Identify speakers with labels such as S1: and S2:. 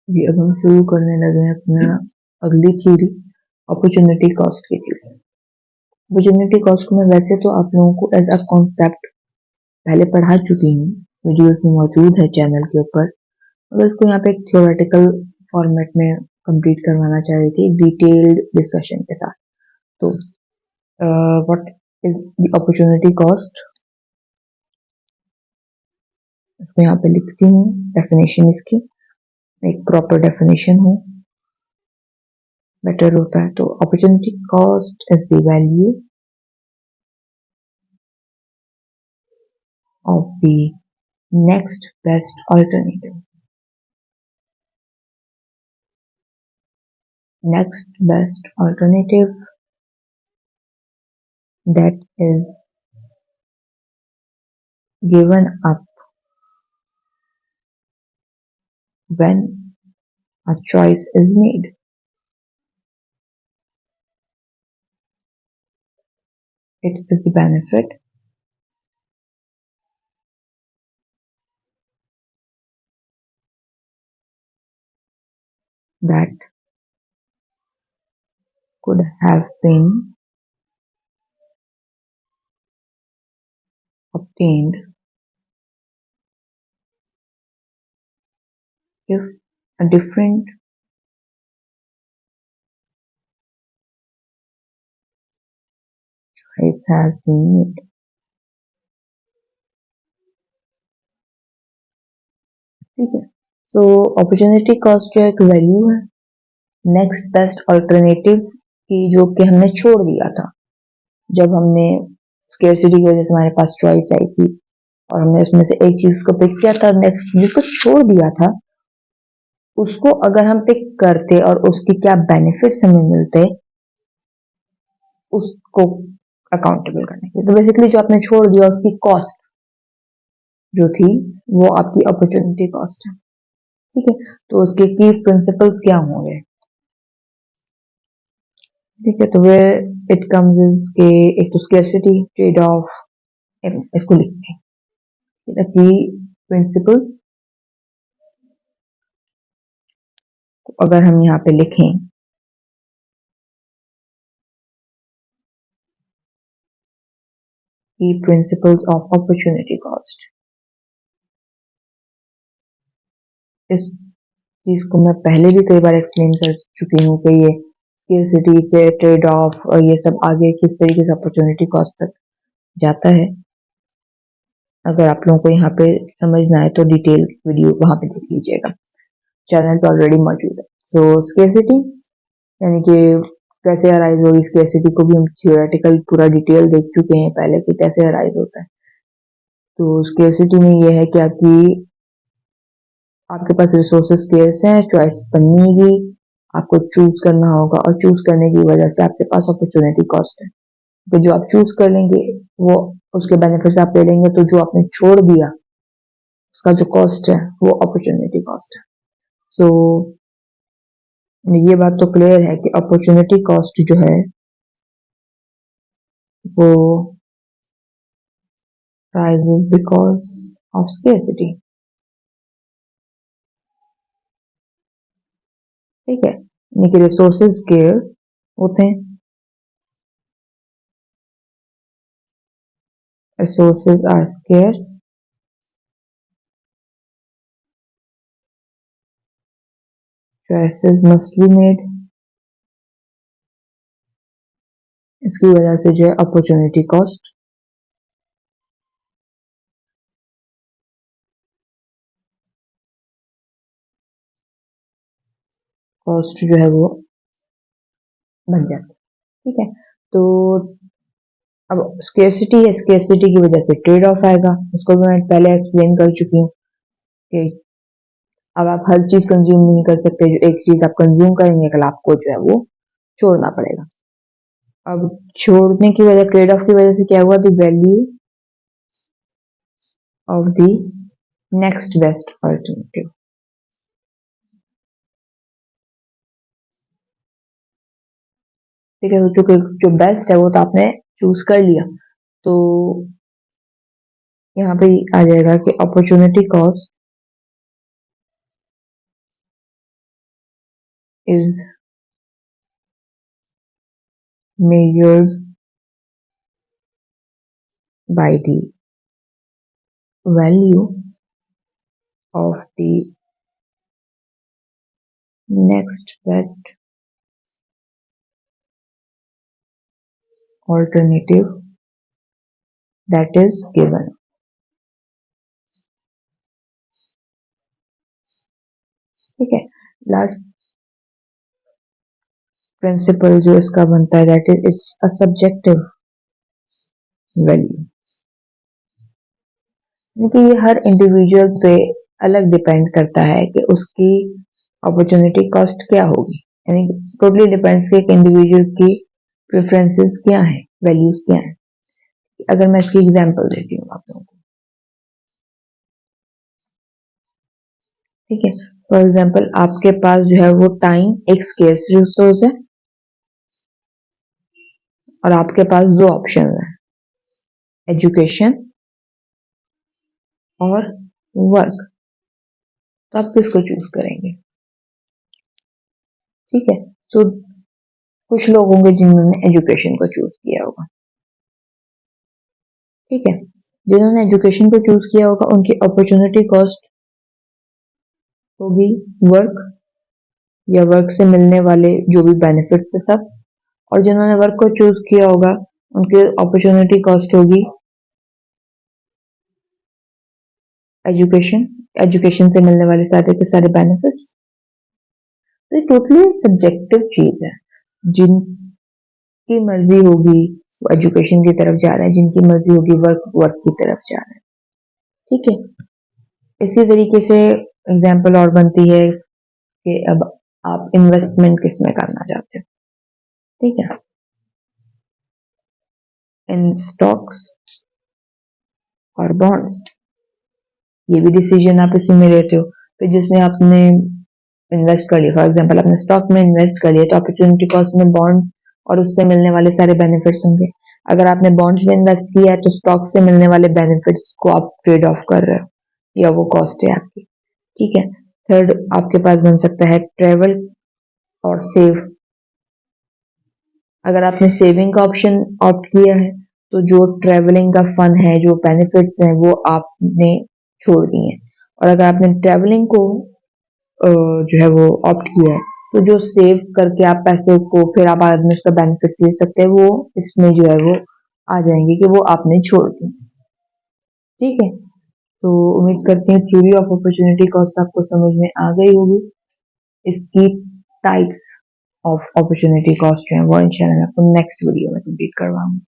S1: जी, अब हम शुरू करने लगे हैं अपना अगली थ्योरी, अपॉर्चुनिटी कॉस्ट की थ्योरी। अपॉर्चुनिटी कॉस्ट को मैं वैसे तो आप लोगों को एज अ कॉन्सेप्ट पहले पढ़ा चुकी हूँ, वीडियोस में मौजूद है चैनल के ऊपर, मगर इसको यहाँ पे एक थ्योरेटिकल फॉर्मेट में कंप्लीट करवाना चाह रही थी, डिटेल्ड डिस्कशन के साथ। तो what is the opportunity cost, इसको यहाँ पे लिखती हूँ, डेफिनेशन इसकी एक प्रॉपर डेफिनेशन हो बेटर होता है। तो opportunity cost is the value of the next best alternative. Next best alternative that is given up when a choice is made. It is the benefit that could have been obtained if a different choice has been made. ठीक है, so opportunity cost जो एक value है next best alternative की, जो कि हमने छोड़ दिया था जब हमने स्केर्सिटी की वजह से हमारे पास चॉइस आई थी और हमने उसमें से एक चीज को पिक किया था, नेक्स्ट जिसको छोड़ दिया था उसको अगर हम पिक करते और उसके क्या बेनिफिट्स हमें मिलते उसको अकाउंटेबल करने के लिए। तो बेसिकली जो आपने छोड़ दिया उसकी कॉस्ट जो थी वो आपकी अपॉर्चुनिटी कॉस्ट है। ठीक है, तो उसके की प्रिंसिपल्स क्या होंगे? ठीक है, तो वे इट कम्स इज के एक तो स्केर्सिटी, ट्रेड ऑफ, इसको लिखते हैं की प्रिंसिपल। अगर हम यहाँ पे लिखें की प्रिंसिपल्स ऑफ अपॉर्चुनिटी कॉस्ट, इस चीज को मैं पहले भी कई बार एक्सप्लेन कर चुकी हूँ कि ये स्केर्सिटी से ट्रेड ऑफ और ये सब आगे किस तरीके से अपॉर्चुनिटी कॉस्ट तक जाता है। अगर आप लोगों को यहाँ पे समझना है तो डिटेल वीडियो वहां पे देख लीजिएगा, चैनल पे ऑलरेडी मौजूद है। सो स्केर्सिटी यानी कि कैसे अराइज होगी, स्केर्सिटी को भी हम थियोरेटिकल पूरा डिटेल देख चुके हैं पहले कि कैसे अराइज होता है। तो स्केर्सिटी में ये है कि आपके पास रिसोर्सेज स्केर्स हैं, चॉइस बनेगी, आपको चूज करना होगा और चूज करने की वजह से आपके पास अपॉर्चुनिटी कॉस्ट है। तो जो आप चूज कर लेंगे वो उसके बेनिफिट्स आप ले लेंगे, तो जो आपने छोड़ दिया उसका जो कॉस्ट है वो अपॉर्चुनिटी कॉस्ट है। सो ये बात तो क्लियर है कि अपॉर्चुनिटी कॉस्ट जो है वो rises because of scarcity। ठीक है, यानी कि रिसोर्सेज स्केयर होते हैं, resources are scarce, choices must be made। इसकी वजह से जो है अपॉर्चुनिटी कॉस्ट जो है वो बन जाती है। ठीक है, तो अब स्केर्सिटी है, स्केर्सिटी की वजह से ट्रेड ऑफ आएगा, उसको भी मैं पहले एक्सप्लेन कर चुकी हूँ कि अब आप हर चीज कंज्यूम नहीं कर सकते, जो एक चीज आप कंज्यूम करेंगे कल आपको जो है वो छोड़ना पड़ेगा। अब छोड़ने की वजह, ट्रेड ऑफ की वजह से क्या हुआ, the value of the next best alternative. ठीक है, तो जो बेस्ट है वो तो आपने चूज कर लिया, तो यहाँ पे आ जाएगा कि opportunity cost is measured by the value of the next best alternative that is given. ठीक है, लास्ट प्रिंसिपल जो इसका बनता है that is it's a subjective value, यानी कि ये हर इंडिविजुअल पे अलग डिपेंड करता है कि उसकी अपॉर्चुनिटी कॉस्ट क्या होगी, यानी टोटली डिपेंड्स कि एक इंडिविजुअल की प्रेफरेंसेस क्या है, वैल्यूज क्या है। अगर मैं इसकी एग्जांपल देती हूँ आप लोगों को, ठीक है, फॉर एग्जांपल आपके पास जो है वो टाइम एक स्केर्स रिसोर्स है और आपके पास दो ऑप्शन है, एजुकेशन और वर्क, तो आप किसको चूज करेंगे? ठीक है, तो कुछ लोग होंगे जिन्होंने एजुकेशन को चूज किया होगा, ठीक है, जिन्होंने एजुकेशन को चूज किया होगा उनकी अपॉर्चुनिटी कॉस्ट होगी वर्क या वर्क से मिलने वाले जो भी बेनिफिट्स है सब, और जिन्होंने वर्क को चूज किया होगा उनकी अपॉर्चुनिटी कॉस्ट होगी एजुकेशन, एजुकेशन से मिलने वाले सारे के सारे बेनिफिट्स। तो ये टोटली सब्जेक्टिव चीज है, जिनकी मर्जी होगी वो एजुकेशन की तरफ जा रहे हैं, जिनकी मर्जी होगी वर्क वर्क की तरफ जा रहे हैं, ठीक है। इसी तरीके से एग्जाम्पल और बनती है कि अब आप इन्वेस्टमेंट किस में करना चाहते हो, ठीक है, इन स्टॉक्स और बॉन्ड्स, ये भी डिसीजन आप इसी में लेते हो, फिर जिसमें आपने इन्वेस्ट कर लिया, फॉर एग्जांपल आपने स्टॉक में इन्वेस्ट कर लिया तो अपॉर्चुनिटी कॉस्ट में बॉन्ड और उससे मिलने वाले सारे बेनिफिट्स होंगे। अगर आपने बॉन्ड्स में इन्वेस्ट किया है तो स्टॉक से मिलने वाले बेनिफिट्स को आप ट्रेड ऑफ कर रहे हो या वो कॉस्ट है आपकी, ठीक है। थर्ड आपके पास बन सकता है ट्रेवल और सेव। अगर आपने सेविंग का ऑप्शन ऑप्ट किया है तो जो ट्रेवलिंग का फन है, जो बेनिफिट्स हैं वो आपने छोड़ दिए हैं, और अगर आपने ट्रेवलिंग को जो है वो ऑप्ट किया है तो जो सेव करके आप पैसे को फिर आप बाद में उसका बेनिफिट ले सकते हैं वो इसमें जो है वो आ जाएंगे कि वो आपने छोड़ दी, ठीक है। तो उम्मीद करते हैं थ्योरी ऑफ अपॉर्चुनिटी कॉस्ट आपको समझ में आ गई होगी। इसकी टाइप्स ऑफ अपॉर्चुनिटी कॉस्ट जो है वो इंशाल्लाह मैं आपको नेक्स्ट वीडियो में कंप्लीट करवाऊंगी।